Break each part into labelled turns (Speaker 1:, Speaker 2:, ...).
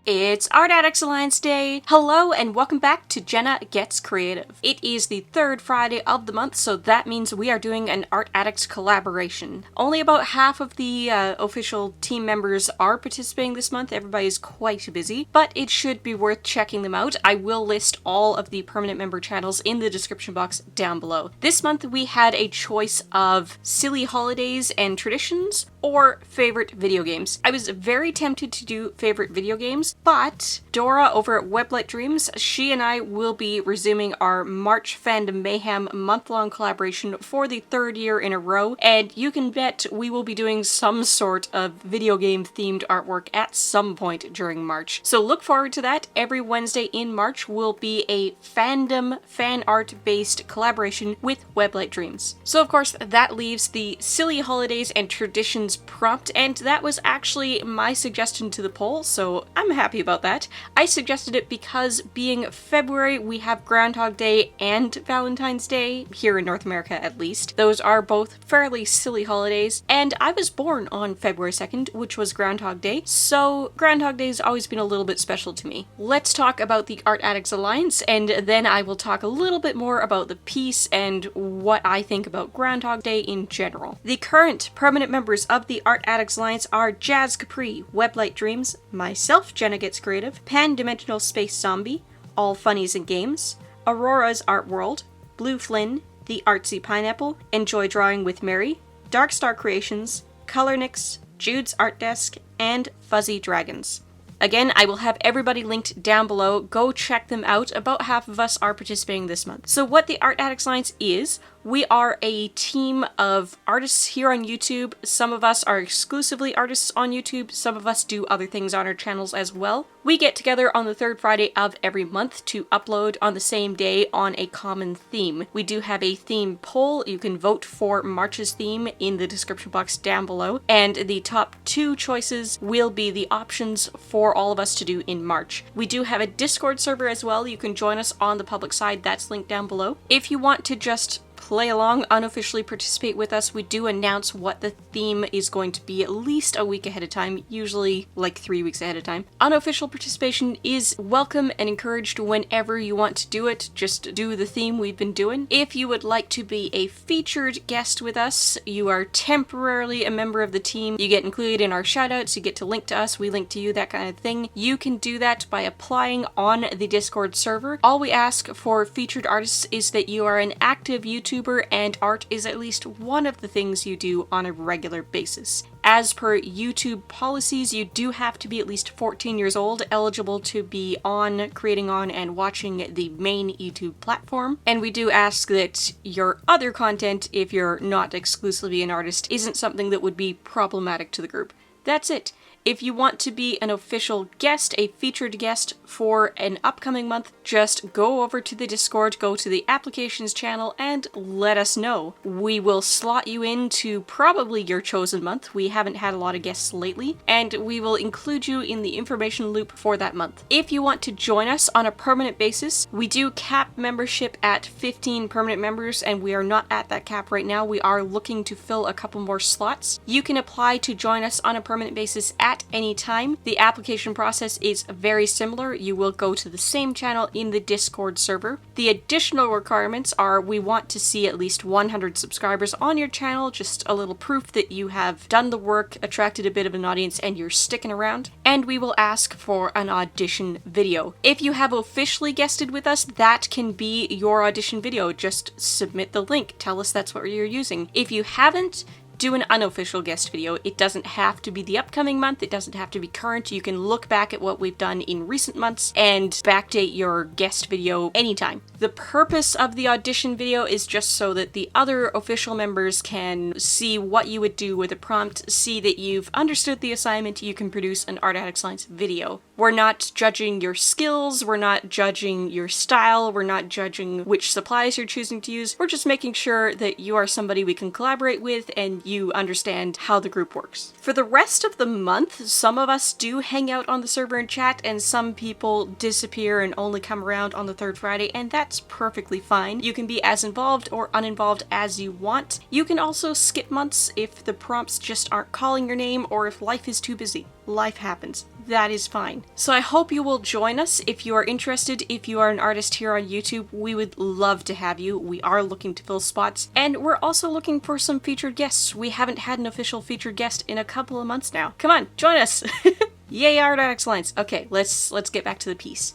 Speaker 1: It's Art Addicts Alliance Day! Hello and welcome back to Jenna Gets Creative. It is the third Friday of the month, so that means we are doing an Art Addicts collaboration. Only about half of the official team members are participating this month. Everybody's quite busy, but it should be worth checking them out. I will list all of the permanent member channels in the description box down below. This month we had a choice of silly holidays and traditions or favorite video games. I was very tempted to do favorite video games, but Dora over at Weblight Dreams, she and I will be resuming our March Fandom Mayhem month-long collaboration for the third year in a row, and you can bet we will be doing some sort of video game themed artwork at some point during March. So look forward to that. Every Wednesday in March will be a fandom fan art based collaboration with Weblight Dreams. So of course that leaves the silly holidays and traditions prompt, and that was actually my suggestion to the poll, so I'm happy about that. I suggested it because being February, we have Groundhog Day and Valentine's Day, here in North America at least. Those are both fairly silly holidays, and I was born on February 2nd, which was Groundhog Day, so Groundhog Day has always been a little bit special to me. Let's talk about the Art Addicts Alliance, and then I will talk a little bit more about the piece and what I think about Groundhog Day in general. The current permanent members of the Art Addicts Alliance are Jazz Capri, Weblight Dreams, myself, Jenna Gets Creative, Pan-Dimensional Space Zombie, All Funnies and Games, Aurora's Art World, Blue Flynn, The Artsy Pineapple, Enjoy Drawing with Mary, Darkstar Creations, Colornix, Jude's Art Desk, and Fuzzy Dragons. Again, I will have everybody linked down below. Go check them out. About half of us are participating this month. So what the Art Addicts Alliance is, we are a team of artists here on YouTube. Some of us are exclusively artists on YouTube. Some of us do other things on our channels as well. We get together on the third Friday of every month to upload on the same day on a common theme. We do have a theme poll. You can vote for March's theme in the description box down below. And the top 2 choices will be the options for all of us to do in March. We do have a Discord server as well. You can join us on the public side. That's linked down below. If you want to just play along, unofficially participate with us, we do announce what the theme is going to be at least a week ahead of time, usually like 3 weeks ahead of time. Unofficial participation is welcome and encouraged whenever you want to do it. Just do the theme we've been doing. If you would like to be a featured guest with us, you are temporarily a member of the team. You get included in our shoutouts, you get to link to us, we link to you, that kind of thing. You can do that by applying on the Discord server. All we ask for featured artists is that you are an active YouTuber and art is at least one of the things you do on a regular basis. As per YouTube policies, you do have to be at least 14 years old, eligible to be on, creating on, and watching the main YouTube platform. And we do ask that your other content, if you're not exclusively an artist, isn't something that would be problematic to the group. That's it. If you want to be an official guest, a featured guest for an upcoming month, just go over to the Discord, go to the applications channel, and let us know. We will slot you into probably your chosen month. We haven't had a lot of guests lately, and we will include you in the information loop for that month. If you want to join us on a permanent basis, we do cap membership at 15 permanent members, and we are not at that cap right now. We are looking to fill a couple more slots. You can apply to join us on a permanent basis at any time. The application process is very similar. You will go to the same channel in the Discord server. The additional requirements are we want to see at least 100 subscribers on your channel, just a little proof that you have done the work, attracted a bit of an audience, and you're sticking around. And we will ask for an audition video. If you have officially guested with us, that can be your audition video. Just submit the link. Tell us that's what you're using. If you haven't, do an unofficial guest video. It doesn't have to be the upcoming month, it doesn't have to be current. You can look back at what we've done in recent months and backdate your guest video anytime. The purpose of the audition video is just so that the other official members can see what you would do with a prompt, see that you've understood the assignment, you can produce an Art Addicts Alliance video. We're not judging your skills, we're not judging your style, we're not judging which supplies you're choosing to use. We're just making sure that you are somebody we can collaborate with and you understand how the group works. For the rest of the month, some of us do hang out on the server and chat, and some people disappear and only come around on the third Friday, and that's perfectly fine. You can be as involved or uninvolved as you want. You can also skip months if the prompts just aren't calling your name or if life is too busy. Life happens. That is fine. So I hope you will join us if you are interested. If you are an artist here on YouTube, we would love to have you. We are looking to fill spots, and we're also looking for some featured guests. We haven't had an official featured guest in a couple of months now. Come on, join us. Yay, Art Addicts Alliance. Okay, let's get back to the piece.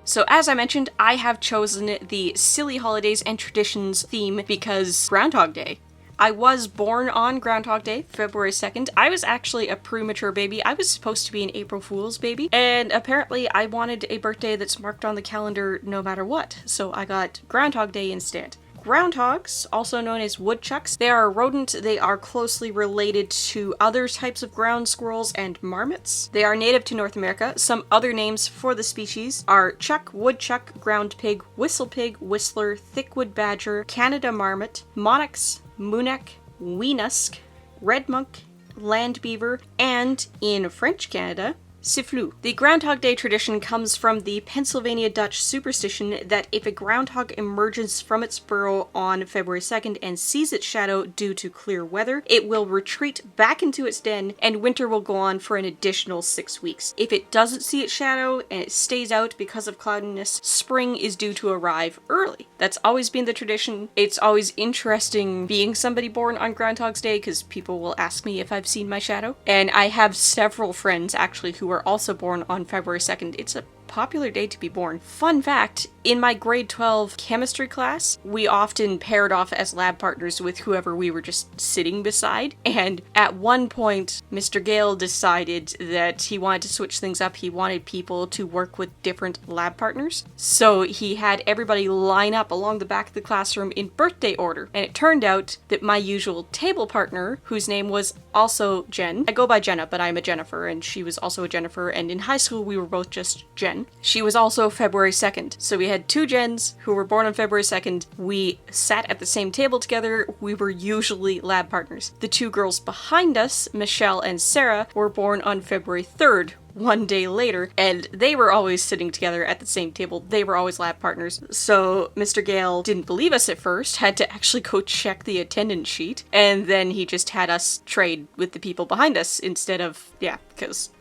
Speaker 1: So as I mentioned, I have chosen the Silly Holidays and Traditions theme because Groundhog Day. I was born on Groundhog Day, February 2nd. I was actually a premature baby. I was supposed to be an April Fool's baby, and apparently I wanted a birthday that's marked on the calendar no matter what, so I got Groundhog Day instead. Groundhogs, also known as woodchucks, they are a rodent. They are closely related to other types of ground squirrels and marmots. They are native to North America. Some other names for the species are chuck, woodchuck, ground pig, whistle pig, whistler, thickwood badger, Canada marmot, monax, moonac, weenusk, red monk, land beaver, and, in French Canada, sifflou. The Groundhog Day tradition comes from the Pennsylvania Dutch superstition that if a groundhog emerges from its burrow on February 2nd and sees its shadow due to clear weather, it will retreat back into its den and winter will go on for an additional 6 weeks. If it doesn't see its shadow and it stays out because of cloudiness, spring is due to arrive early. That's always been the tradition. It's always interesting being somebody born on Groundhog's Day because people will ask me if I've seen my shadow. And I have several friends actually who were also born on February 2nd. It's a popular day to be born. Fun fact, in my grade 12 chemistry class, we often paired off as lab partners with whoever we were just sitting beside. And at one point, Mr. Gale decided that he wanted to switch things up. He wanted people to work with different lab partners. So he had everybody line up along the back of the classroom in birthday order. And it turned out that my usual table partner, whose name was also Jen, I go by Jenna, but I'm a Jennifer, and she was also a Jennifer, and in high school we were both just Jen. She was also February 2nd. So we had two Jens who were born on February 2nd. We sat at the same table together. We were usually lab partners. The two girls behind us, Michelle and Sarah, were born on February 3rd, one day later, and they were always sitting together at the same table. They were always lab partners. So Mr. Gale didn't believe us at first, had to actually go check the attendance sheet, and then he just had us trade with the people behind us instead of, because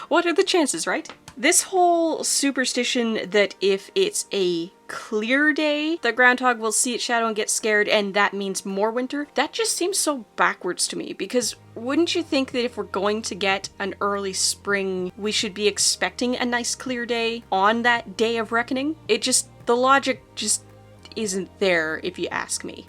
Speaker 1: what are the chances, right? This whole superstition that if it's a clear day, the groundhog will see its shadow and get scared, and that means more winter, that just seems so backwards to me, because wouldn't you think that if we're going to get an early spring, we should be expecting a nice clear day on that day of reckoning? The logic just isn't there, if you ask me.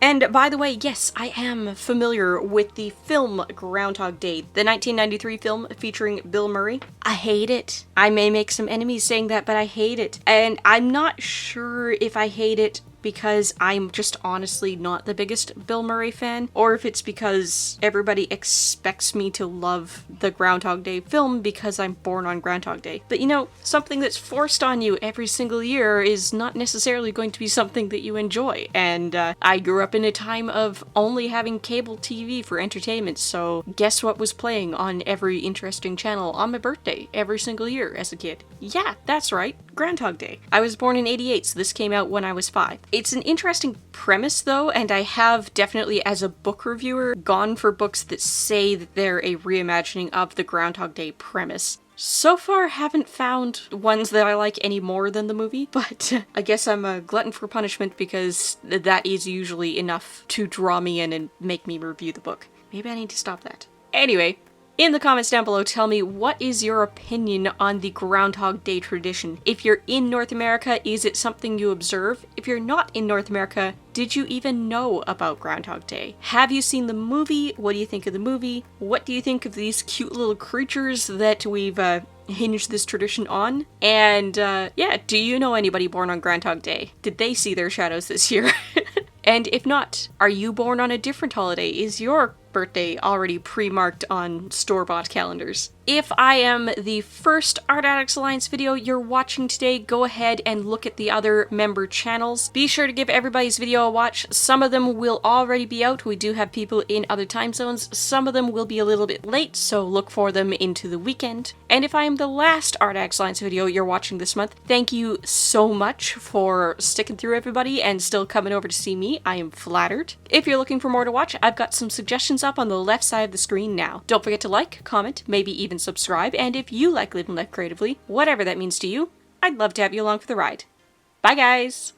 Speaker 1: And by the way, yes, I am familiar with the film Groundhog Day, the 1993 film featuring Bill Murray. I hate it. I may make some enemies saying that, but I hate it. And I'm not sure if I hate it because I'm just honestly not the biggest Bill Murray fan, or if it's because everybody expects me to love the Groundhog Day film because I'm born on Groundhog Day. But you know, something that's forced on you every single year is not necessarily going to be something that you enjoy. And I grew up in a time of only having cable TV for entertainment, so guess what was playing on every interesting channel on my birthday every single year as a kid? Yeah, that's right, Groundhog Day. I was born in '88, so this came out when I was 5. It's an interesting premise though, and I have definitely, as a book reviewer, gone for books that say that they're a reimagining of the Groundhog Day premise. So far, haven't found ones that I like any more than the movie, but I guess I'm a glutton for punishment because that is usually enough to draw me in and make me review the book. Maybe I need to stop that. Anyway, in the comments down below, tell me what is your opinion on the Groundhog Day tradition. If you're in North America, is it something you observe? If you're not in North America, did you even know about Groundhog Day? Have you seen the movie? What do you think of the movie? What do you think of these cute little creatures that we've hinged this tradition on? And yeah, do you know anybody born on Groundhog Day? Did they see their shadows this year? And if not, are you born on a different holiday? Is your birthday already pre-marked on store-bought calendars? If I am the first Art Addicts Alliance video you're watching today, go ahead and look at the other member channels. Be sure to give everybody's video a watch. Some of them will already be out. We do have people in other time zones. Some of them will be a little bit late, so look for them into the weekend. And if I am the last Art Addicts Alliance video you're watching this month, thank you so much for sticking through, everybody, and still coming over to see me. I am flattered. If you're looking for more to watch, I've got some suggestions up on the left side of the screen now. Don't forget to like, comment, maybe even subscribe, and if you like living life creatively, whatever that means to you, I'd love to have you along for the ride. Bye guys!